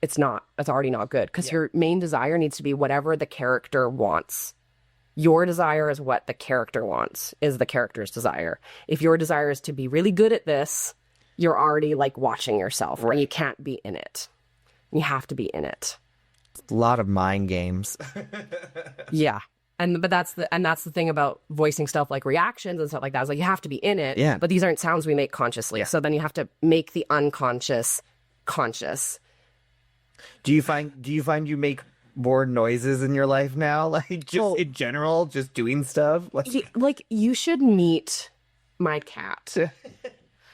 it's already not good, because your main desire needs to be whatever the character wants. Your desire is what the character wants, is the character's desire. If your desire is to be really good at this, you're already like watching yourself, and you can't be in it. You have to be in it. A lot of mind games. Yeah. But that's the thing about voicing stuff like reactions and stuff like that. Is like, you have to be in it. Yeah. But these aren't sounds we make consciously. So then you have to make the unconscious conscious. Do you find you make more noises in your life now? Like, just in general, just doing stuff? Like, you should meet my cat.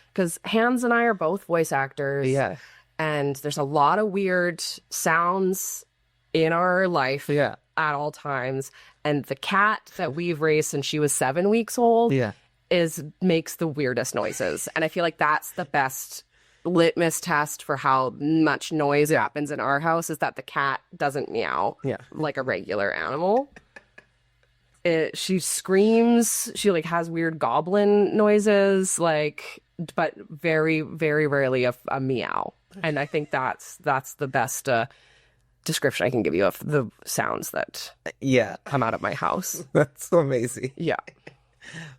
Because Hans and I are both voice actors. Yeah. And there's a lot of weird sounds in our life at all times. And the cat that we've raised since she was 7 weeks old makes the weirdest noises. And I feel like that's the best litmus test for how much noise happens in our house, is that the cat doesn't meow like a regular animal. She screams. She like has weird goblin noises, like, but very, very rarely a meow. And I think that's the best description I can give you of the sounds that come out of my house. That's so amazing. Yeah.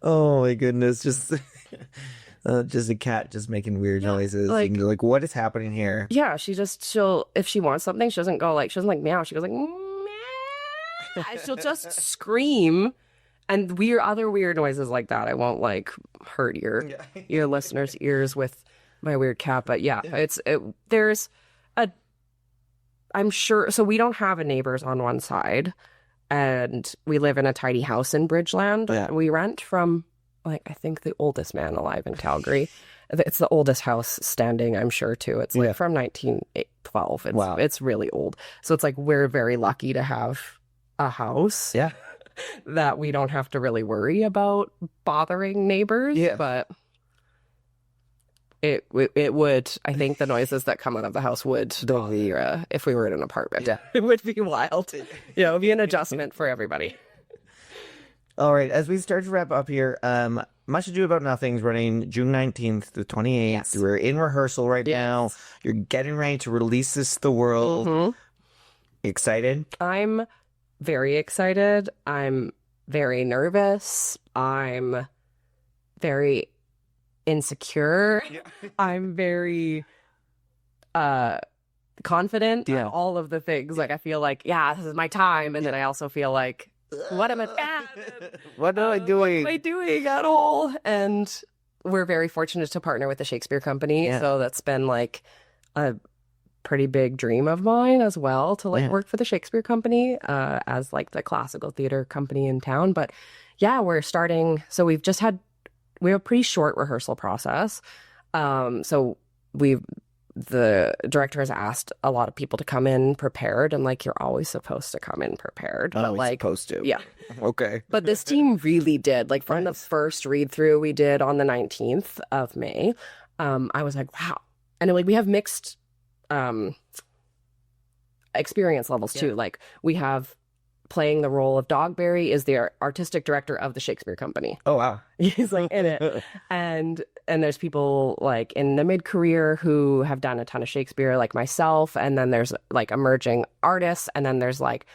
Oh my goodness, just a cat just making weird noises. Like, and you're like, what is happening here? Yeah, she'll if she wants something, she doesn't like meow. She goes like meow. She'll just scream. And other weird noises like that. I won't like hurt your listeners' ears with my weird cat, but there's I'm sure. So we don't have neighbors on one side, and we live in a tiny house in Bridgeland. Yeah. We rent from like, I think the oldest man alive in Calgary. It's the oldest house standing, I'm sure, too. It's like from 1912. Wow. It's really old. So it's like we're very lucky to have a house that we don't have to really worry about bothering neighbors. Yeah. But it would, I think the noises that come out of the house would bother if we were in an apartment. Yeah. It would be wild. Yeah, it would be an adjustment for everybody. All right, as we start to wrap up here, Much Ado About Nothing's running June 19th to the 28th. Yes. We're in rehearsal right now. You're getting ready to release this to the world. Mm-hmm. Excited? I'm very excited. I'm very nervous. I'm very insecure. I'm very confident. Yeah. All of the things. Like, I feel like, yeah, this is my time. And then I also feel like, what am I What am I doing? What am I doing at all? And we're very fortunate to partner with the Shakespeare Company. Yeah. So that's been like a pretty big dream of mine as well, to like work for the Shakespeare Company as like the classical theater company in town. But yeah, we're starting. So we have a pretty short rehearsal process. So the director has asked a lot of people to come in prepared, and like, you're always supposed to come in prepared. But like, supposed to. yeah. Okay. But this team really did. Like, from the first read through we did on the 19th of May, I was like, wow. And like, we have mixed experience levels too. Like, we have playing the role of Dogberry is the artistic director of the Shakespeare Company. Oh, wow. He's like in it. And there's people like in the mid-career who have done a ton of Shakespeare, like myself. And then there's like emerging artists. And then there's like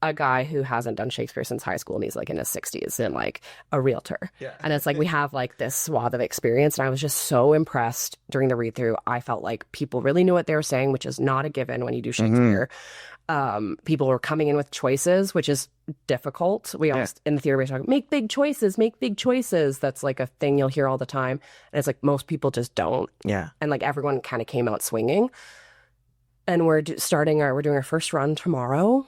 a guy who hasn't done Shakespeare since high school, and he's like in his 60s and like a realtor. Yeah. And it's like we have like this swath of experience. And I was just so impressed during the read-through. I felt like people really knew what they were saying, which is not a given when you do Shakespeare. People were coming in with choices, which is difficult. We always in the theater we talk, make big choices, make big choices. That's like a thing you'll hear all the time. And it's like most people just don't. Yeah. And like everyone kind of came out swinging. And we're doing our first run tomorrow.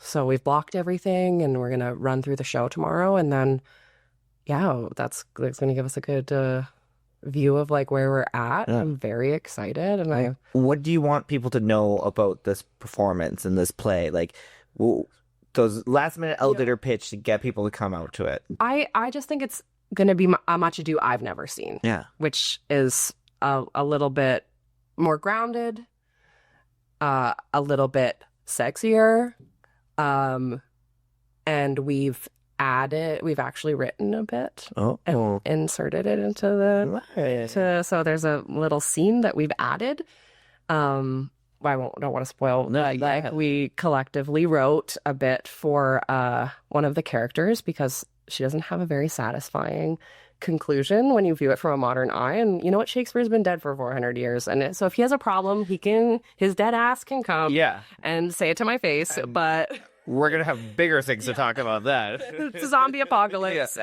So we've blocked everything, and we're gonna run through the show tomorrow. And then, yeah, that's going to give us a good view of like where we're at. Yeah. I'm very excited. And what do you want people to know about this performance and this play? Like, those last minute elevator pitch to get people to come out to it. I just think it's going to be a Much Ado I've never seen. Yeah. Which is a little bit more grounded, a little bit sexier. And we've actually written a bit and inserted it into so there's a little scene that we've added. I don't want to spoil. We collectively wrote a bit for one of the characters, because she doesn't have a very satisfying conclusion when you view it from a modern eye. And you know what? Shakespeare's been dead for 400 years. And so if he has a problem, his dead ass can come and say it to my face. But we're going to have bigger things to talk about that. It's a zombie apocalypse.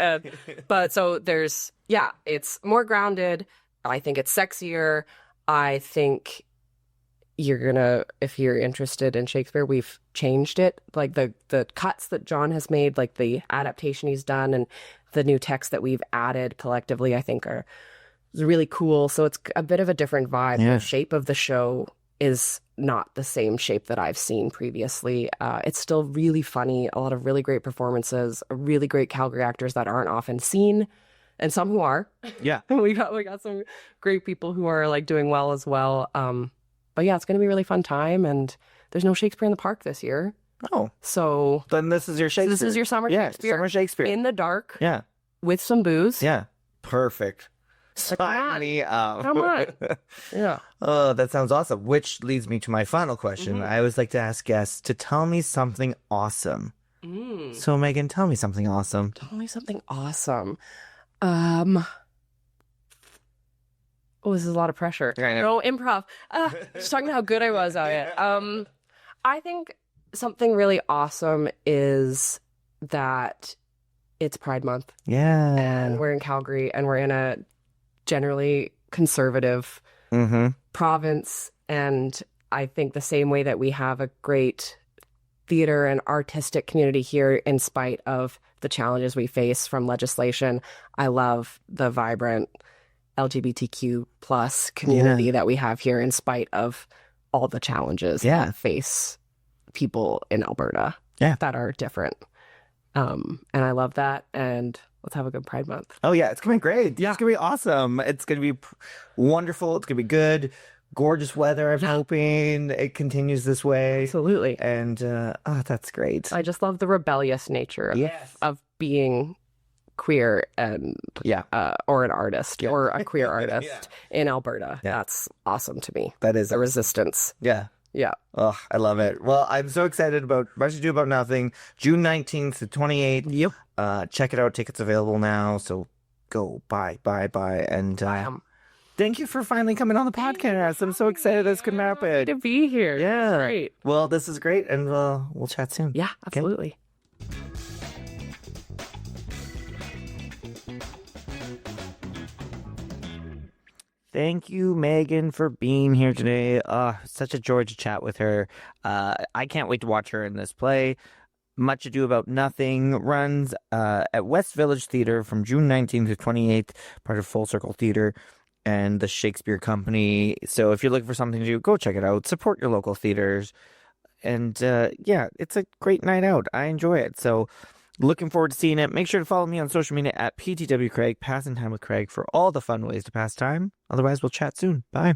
But so it's more grounded. I think it's sexier. I think if you're interested in Shakespeare, we've changed it. Like the cuts that John has made, like the adaptation he's done, and the new text that we've added collectively, I think are really cool. So it's a bit of a different vibe. Yeah. The shape of the show is not the same shape that I've seen previously. It's still really funny, a lot of really great performances, really great Calgary actors that aren't often seen, and some who are. Yeah. we got some great people who are like doing well as well. But yeah, it's going to be a really fun time, and there's no Shakespeare in the Park this year. Oh. So then this is your Shakespeare. This is your summer Shakespeare. Summer Shakespeare. In the dark. Yeah. With some booze. Yeah. Perfect. Sign me up. Come on. Yeah. Oh, that sounds awesome. Which leads me to my final question. I always like to ask guests to tell me something awesome. So Megan, tell me something awesome. Tell me something awesome. Oh, this is a lot of pressure. No, improv. Just talking about how good I was at it. I think something really awesome is that it's Pride Month. Yeah. And we're in Calgary, and we're in a generally conservative province. And I think the same way that we have a great theater and artistic community here, in spite of the challenges we face from legislation. I love the vibrant LGBTQ plus community that we have here in spite of all the challenges that face people in Alberta that are different. And I love that. And let's have a good Pride Month. Oh, yeah. It's going to be great. Yeah. It's going to be awesome. It's going to be wonderful. It's going to be good. Gorgeous weather. I'm hoping it continues this way. Absolutely. And that's great. I just love the rebellious nature of being queer and or an artist or a queer artist in Alberta. That's awesome to me. That is the resistance. Yeah. Oh, I love it. Well, I'm so excited about Much Ado About Nothing, June 19th to 28th. Yep. Check it out. Tickets available now. So go buy. And thank you for finally coming on the podcast. I'm so excited this could happen. To be here. Yeah. Great. Well, this is great. And we'll chat soon. Yeah, absolutely. Thank you, Megan, for being here today. Such a joy to chat with her. I can't wait to watch her in this play. Much Ado About Nothing runs at West Village Theatre from June 19th to 28th, part of Full Circle Theatre and the Shakespeare Company. So if you're looking for something to do, go check it out. Support your local theaters. And it's a great night out. I enjoy it. So looking forward to seeing it. Make sure to follow me on social media at PTW Craig, Passing Time with Craig, for all the fun ways to pass time. Otherwise, we'll chat soon. Bye.